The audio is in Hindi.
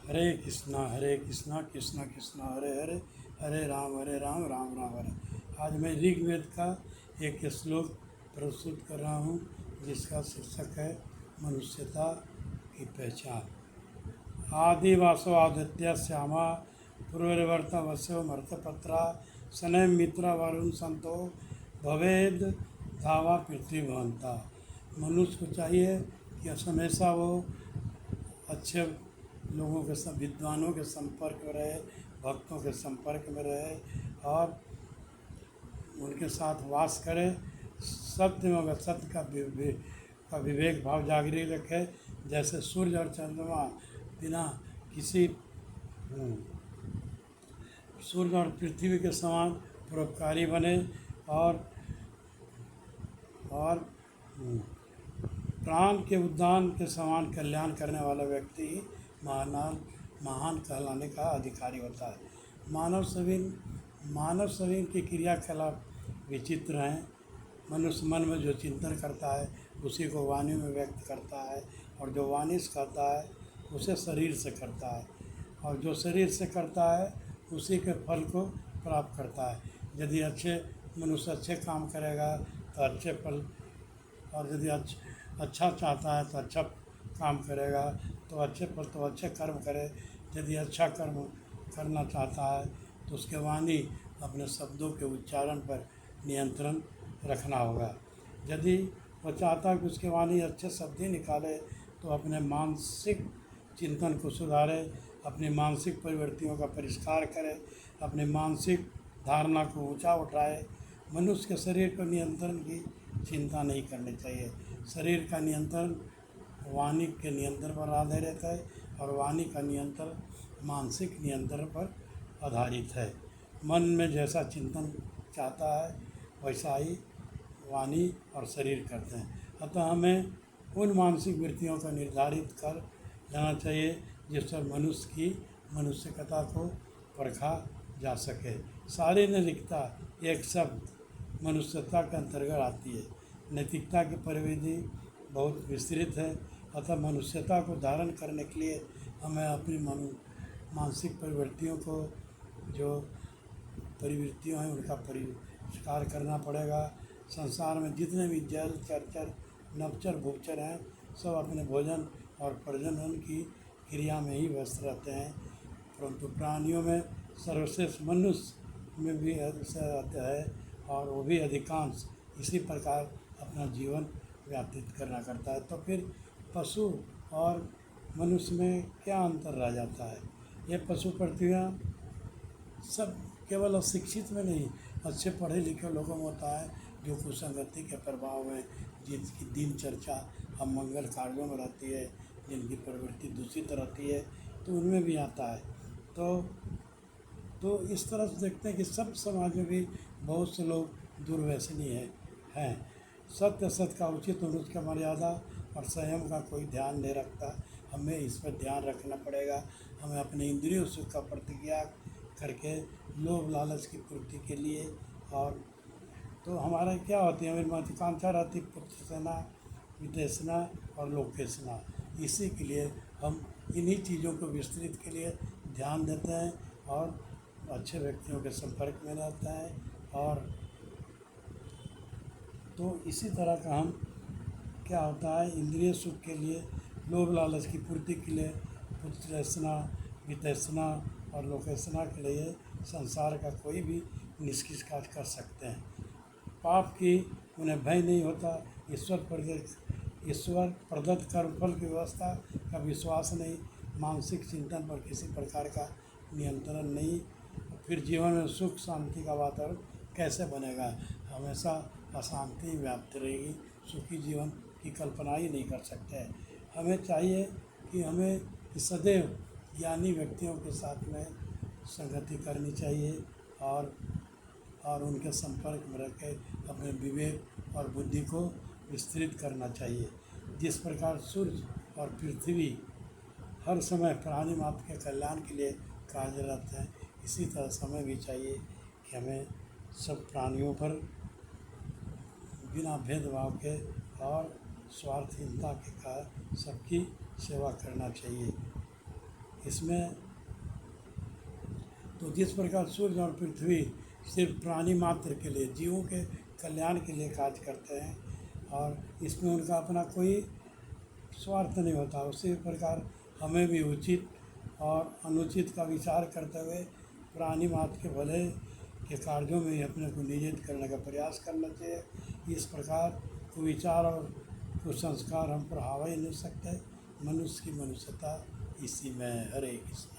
हरे कृष्णा कृष्णा कृष्णा हरे हरे, हरे राम राम राम हरे। आज मैं ऋग्वेद का एक श्लोक प्रस्तुत कर रहा हूँ जिसका शीर्षक है मनुष्यता की पहचान। आदिवासो आदित्य श्यामा पूर्ववर्त वस्यो मर्तपत्रा शनय मित्र वरुण संतो भवेद धावा पृथ्वी भवंता। मनुष्य को चाहिए कि हमेशा वो अच्छे लोगों के विद्वानों के संपर्क में रहे, भक्तों के संपर्क में रहे और उनके साथ वास करे। सत्य में सत्य का विवेक भाव जागृत रखे, जैसे सूर्य और चंद्रमा बिना किसी सूर्य और पृथ्वी के समान परोपकारी बने और प्राण के उद्यान के समान कल्याण करने वाला व्यक्ति ही महान कहलाने का अधिकारी होता है। मानव शरीर की क्रियाकलाप विचित्र हैं। मनुष्य मन में जो चिंतन करता है उसी को वाणी में व्यक्त करता है, और जो वाणी से कहता है उसे शरीर से करता है, और जो शरीर से करता है उसी के फल को प्राप्त करता है। यदि मनुष्य अच्छे काम करेगा तो अच्छे फल, और यदि अच्छा चाहता है तो अच्छा काम करेगा तो अच्छे फल, तो अच्छे कर्म करे। यदि अच्छा कर्म करना चाहता है तो उसके वाणी अपने शब्दों के उच्चारण पर नियंत्रण रखना होगा। यदि वह चाहता है कि उसकी वाणी अच्छे शब्द ही निकाले तो अपने मानसिक चिंतन को सुधारे, अपनी मानसिक प्रवृत्तियों का परिष्कार करे, अपनी मानसिक धारणा को ऊंचा उठाए। मनुष्य के शरीर को नियंत्रण की चिंता नहीं करनी चाहिए। शरीर का नियंत्रण वाणी के नियंत्रण पर आधारित है, और वाणी का नियंत्रण मानसिक नियंत्रण पर आधारित है। मन में जैसा चिंतन चाहता है वैसा ही वाणी और शरीर करते हैं। अतः हमें उन मानसिक वृत्तियों का निर्धारित कर लेना चाहिए जिससे मनुष्यता को परखा जा सके। सारी नैतिकता एक शब्द मनुष्यता के अंतर्गत आती है। नैतिकता की परिविधि बहुत विस्तृत है। अतः मनुष्यता को धारण करने के लिए हमें अपनी मानसिक प्रवृत्तियों को, जो प्रवृत्तियाँ हैं उनका परिष्कार करना पड़ेगा। संसार में जितने भी जल चरचर नवचर भूचर हैं सब अपने भोजन और प्रजनन की क्रिया में ही व्यस्त रहते हैं, परंतु प्राणियों में सर्वश्रेष्ठ मनुष्य में भी रहता है, और वो भी अधिकांश इसी प्रकार अपना जीवन व्यतीत करना करता है। तो फिर पशु और मनुष्य में क्या अंतर रह जाता है? ये पशु प्रतियाँ सब केवल अशिक्षित में नहीं, अच्छे पढ़े लिखे लोगों में होता है, जो कुसंगति के प्रभाव में जिनकी दिनचर्या अमंगल कार्यों में रहती है, जिनकी प्रवृत्ति दूषित रहती है, तो उनमें भी आता है। तो इस तरह से देखते हैं कि सब समाज में भी बहुत से लोग दुर्व्यसनी हैं। सत्य सत्य का उचित और उसका मर्यादा और संयम का कोई ध्यान नहीं रखता। हमें इस पर ध्यान रखना पड़ेगा। हमें अपने इंद्रियों सुख का प्रतिज्ञा करके लोभ लालच की पूर्ति के लिए, और तो हमारा क्या होती है, हमारी महत्वाकांक्षा रहती पुत्र सेना विदेशना और लोकेशना। इसी के लिए हम इन्हीं चीज़ों को विस्तृत के लिए ध्यान देते हैं और अच्छे व्यक्तियों के संपर्क में रहते हैं। और तो इसी तरह का हम क्या होता है, इंद्रिय सुख के लिए, लोभ लालच की पूर्ति के लिए पुत्रेषणा विदेशना और लोकेशना के लिए संसार का कोई भी निष्कृष्ट कार्य कर सकते हैं। पाप की उन्हें भय नहीं होता। ईश्वर प्रदत्त कर्मफल की व्यवस्था का विश्वास नहीं, मानसिक चिंतन पर किसी प्रकार का नियंत्रण नहीं। फिर जीवन में सुख शांति का वातावरण कैसे बनेगा? हमेशा अशांति व्याप्त रहेगी। सुखी जीवन की कल्पना ही नहीं कर सकते। हमें चाहिए कि हमें सदैव ज्ञानी व्यक्तियों के साथ में संगति करनी चाहिए, और उनके संपर्क में रह के अपने विवेक और बुद्धि को विस्तृत करना चाहिए। जिस प्रकार सूर्य और पृथ्वी हर समय प्राणी मात्र के कल्याण के लिए कार्यरत हैं, इसी तरह समय भी चाहिए कि हमें सब प्राणियों पर बिना भेदभाव के और स्वार्थहीनता के कारण सबकी सेवा करना चाहिए। इसमें तो जिस प्रकार सूर्य और पृथ्वी सिर्फ प्राणी मात्र के लिए, जीवों के कल्याण के लिए कार्य करते हैं और इसमें उनका अपना कोई स्वार्थ नहीं होता, उसी प्रकार हमें भी उचित और अनुचित का विचार करते हुए प्राणी मात्र के भले के कार्यों में ही अपने को नियोजित करने का प्रयास करना चाहिए। इस प्रकार कुविचार और कुसंस्कार हम पढ़ावा ही नहीं सकते। मनुष्य की मनुष्यता इसी में। हरे कृष्ण।